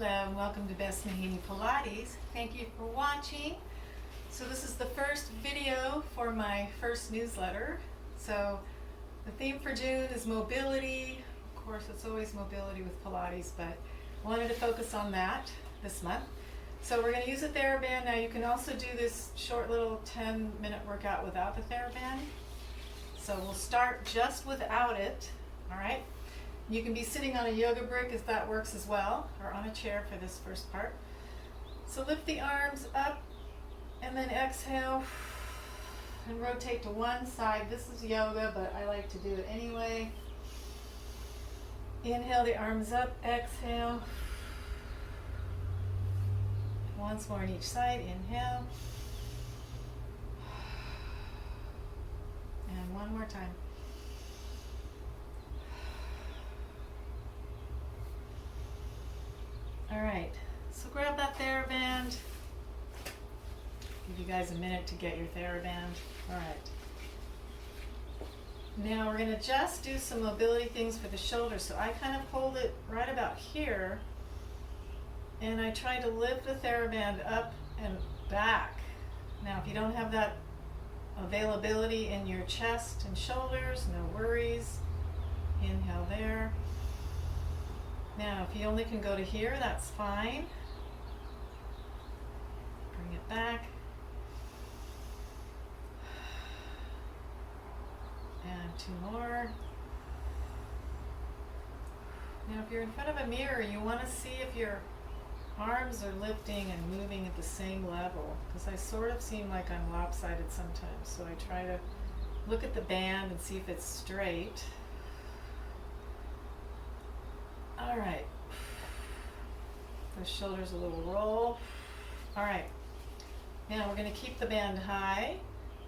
Hello and welcome to Best Mahini Pilates. Thank you for watching. So this is the first video for my first newsletter. So the theme for June is mobility. Of course it's always mobility with Pilates, but I wanted to focus on that this month. So we're going to use a TheraBand. Now you can also do this short little 10-minute workout without the TheraBand. So we'll start just without it, all right? You can be sitting on a yoga brick if that works as well, or on a chair for this first part. So lift the arms up and then exhale and rotate to one side. This is yoga, but I like to do it anyway. Inhale the arms up, exhale. Once more on each side, inhale. And one more time. All right, so grab that TheraBand. Give you guys a minute to get your TheraBand. All right. Now we're gonna just do some mobility things for the shoulders. So I kind of hold it right about here, and I try to lift the TheraBand up and back. Now, if you don't have that availability in your chest and shoulders, no worries. Inhale there. Now, if you only can go to here, that's fine. Bring it back. And two more. Now, if you're in front of a mirror, you want to see if your arms are lifting and moving at the same level, because I sort of seem like I'm lopsided sometimes. So I try to look at the band and see if it's straight. All right, the shoulders a little roll. All right, now we're going to keep the band high.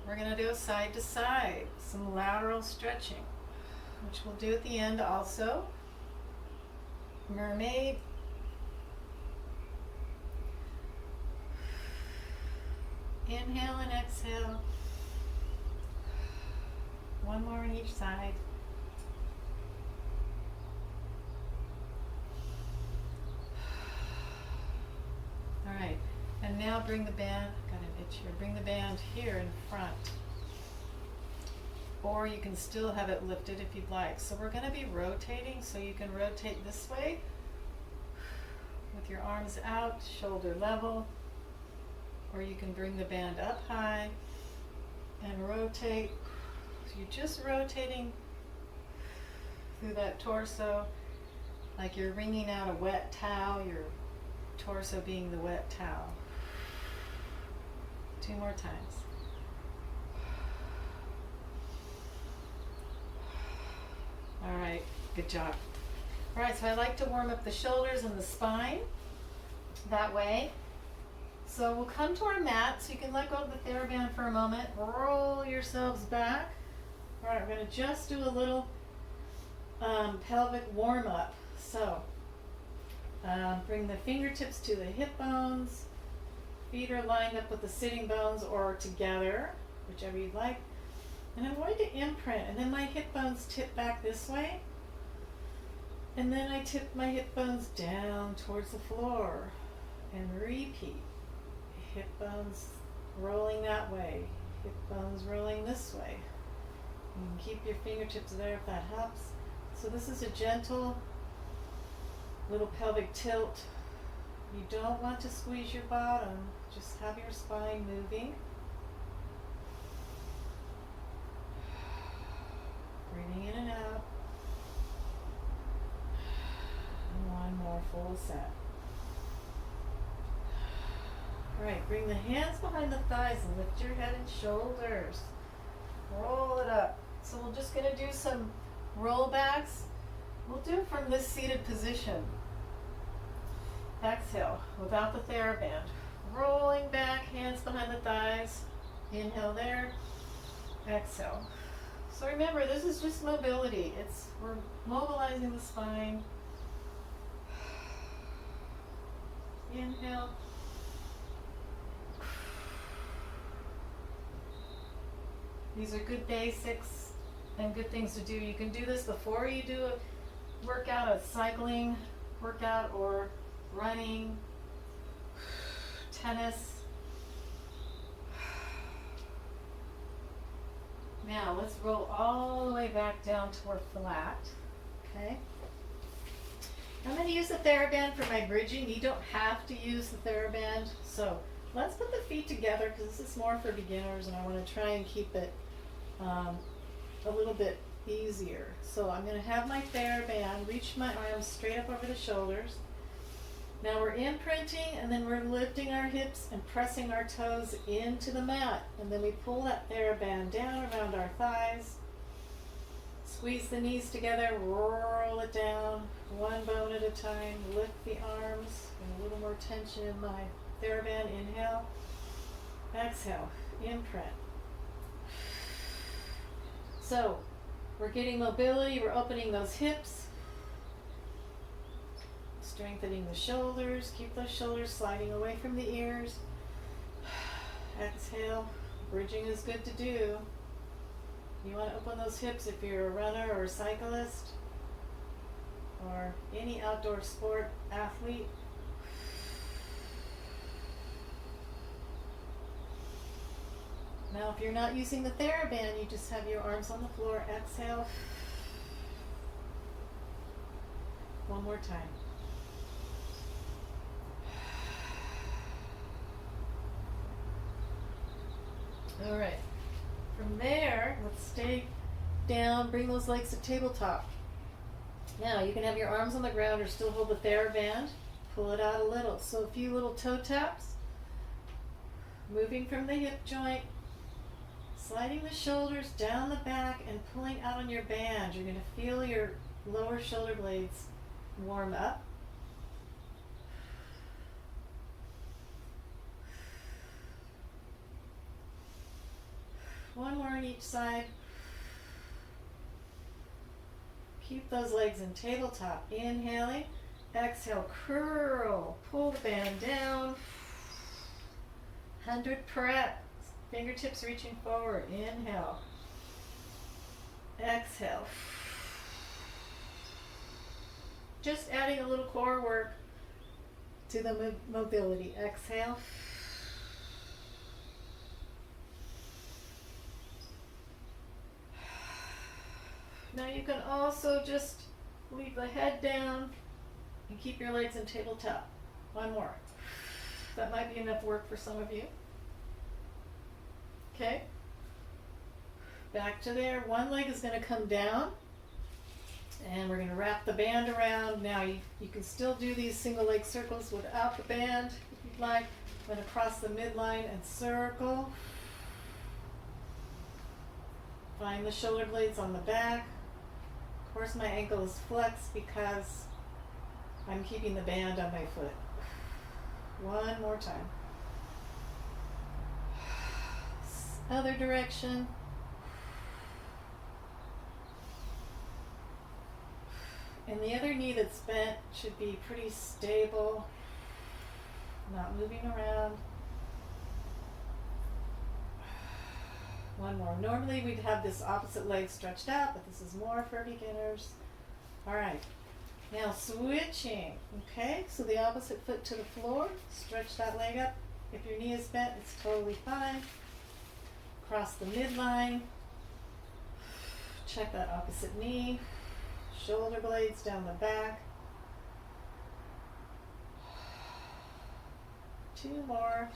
We're going to do side to side, some lateral stretching, which we'll do at the end also. Mermaid. Inhale and exhale. One more on each side. All right, and now bring the band, got an itch here, bring the band here in front. Or you can still have it lifted if you'd like. So we're gonna be rotating, so you can rotate this way with your arms out, shoulder level, or you can bring the band up high and rotate. So you're just rotating through that torso like you're wringing out a wet towel, your torso being the wet towel. Two more times. All right, good job. All right, so I like to warm up the shoulders and the spine that way. So we'll come to our mat, so you can let go of the TheraBand for a moment. Roll yourselves back. All right, we're gonna just do a little pelvic warm up. So bring the fingertips to the hip bones. Feet are lined up with the sitting bones or together, whichever you'd like. And I'm going to imprint, and then my hip bones tip back this way. And then I tip my hip bones down towards the floor and repeat. Hip bones rolling that way, hip bones rolling this way. You can keep your fingertips there if that helps. So this is a gentle little pelvic tilt. You don't want to squeeze your bottom, just have your spine moving. Breathing in and out. And one more full set. All right, bring the hands behind the thighs and lift your head and shoulders. Roll it up. So we're just going to do some rollbacks. We'll do it from this seated position. Exhale without the TheraBand. Rolling back, hands behind the thighs. Inhale there. Exhale. So remember, this is just mobility. We're mobilizing the spine. Inhale. These are good basics and good things to do. You can do this before you do a workout, a cycling workout, or running, tennis. Now let's roll all the way back down toward flat. Okay. I'm going to use the TheraBand for my bridging. You don't have to use the TheraBand. So let's put the feet together because this is more for beginners and I want to try and keep it a little bit easier. So I'm going to have my TheraBand, reach my arms straight up over the shoulders. Now we're imprinting and then we're lifting our hips and pressing our toes into the mat. And then we pull that TheraBand down around our thighs. Squeeze the knees together, roll it down, one bone at a time, lift the arms, and a little more tension in my TheraBand. Inhale, exhale, imprint. So, we're getting mobility, we're opening those hips, strengthening the shoulders, keep those shoulders sliding away from the ears. Exhale, bridging is good to do. You want to open those hips if you're a runner or a cyclist or any outdoor sport athlete. Now if you're not using the TheraBand, you just have your arms on the floor. Exhale. One more time. All right. From there, let's stay down, bring those legs to tabletop. Now, you can have your arms on the ground or still hold the TheraBand. Pull it out a little. So a few little toe taps. Moving from the hip joint. Sliding the shoulders down the back and pulling out on your band. You're going to feel your lower shoulder blades warm up. One more on each side. Keep those legs in tabletop. Inhaling. Exhale, curl. Pull the band down. 100 reps. Fingertips reaching forward. Inhale. Exhale. Just adding a little core work to the mobility. Exhale. Now you can also just leave the head down and keep your legs in tabletop. One more. That might be enough work for some of you. Okay. Back to there. One leg is going to come down and we're going to wrap the band around. Now you can still do these single leg circles without the band if you'd like. I'm going to cross the midline and circle. Find the shoulder blades on the back. Of course my ankle is flexed because I'm keeping the band on my foot. One more time. Other direction. And the other knee that's bent should be pretty stable, not moving around. One more. Normally we'd have this opposite leg stretched out, but this is more for beginners. All right. Now switching. Okay, so the opposite foot to the floor. Stretch that leg up. If your knee is bent, it's totally fine. Cross the midline. Check that opposite knee. Shoulder blades down the back. Two more.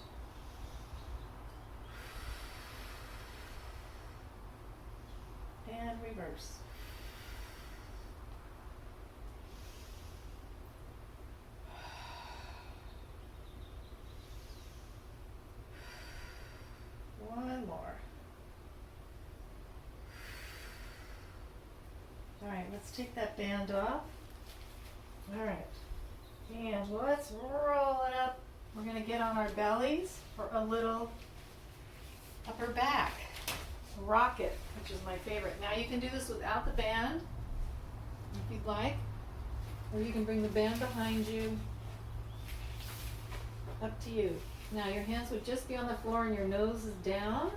And reverse. One more. All right, let's take that band off. All right, and let's roll it up. We're going to get on our bellies for a little upper back rocket, which is my favorite. Now you can do this without the band if you'd like, or you can bring the band behind you. Up to you. Now your hands would just be on the floor and your nose is down.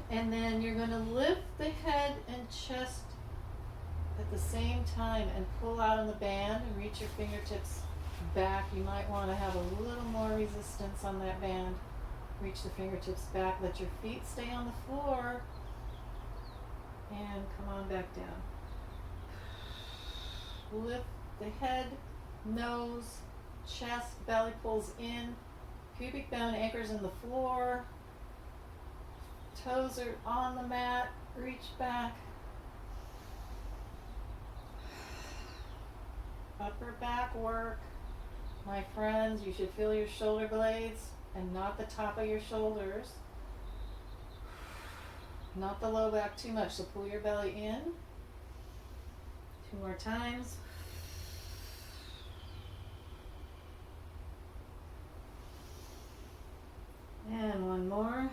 And then you're going to lift the head and chest at the same time and pull out on the band and reach your fingertips back. You might want to have a little more resistance on that band. Reach the fingertips back, let your feet stay on the floor, and come on back down. Lift the head, nose, chest, belly pulls in, pubic bone anchors in the floor, toes are on the mat, reach back. Upper back work. My friends, you should feel your shoulder blades and not the top of your shoulders. Not the low back too much, so pull your belly in. 2 more times. And 1 more.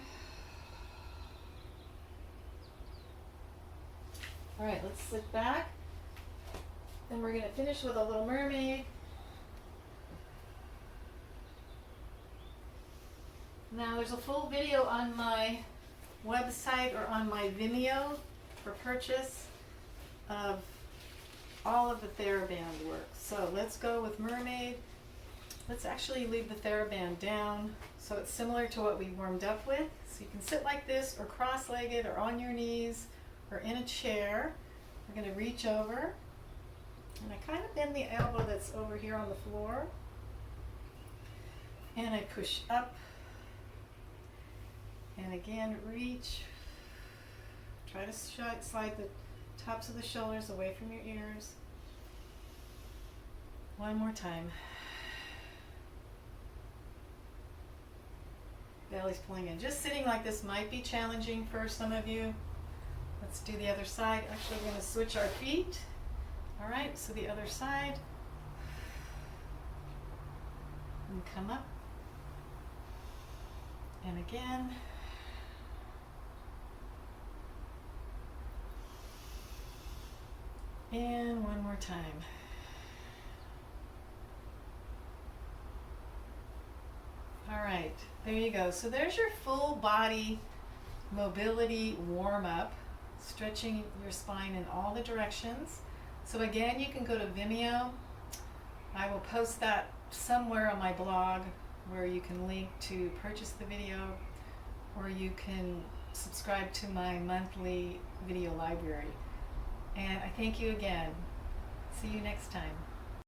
All right, let's sit back. Then we're going to finish with a little mermaid. Now there's a full video on my website or on my Vimeo for purchase of all of the TheraBand work. So let's go with mermaid. Let's actually leave the TheraBand down so it's similar to what we warmed up with. So you can sit like this or cross-legged or on your knees or in a chair. We're going to reach over and I kind of bend the elbow that's over here on the floor and I push up and again reach. Try to slide the tops of the shoulders away from your ears. 1 more time. Belly's pulling in. Just sitting like this might be challenging for some of you. Let's do the other side. Actually, we're going to switch our feet. All right, so the other side. And come up. And again. And 1 more time. All right, there you go. So there's your full body mobility warm up, stretching your spine in all the directions. So again, you can go to Vimeo. I will post that somewhere on my blog where you can link to purchase the video, or you can subscribe to my monthly video library. And I thank you again. See you next time.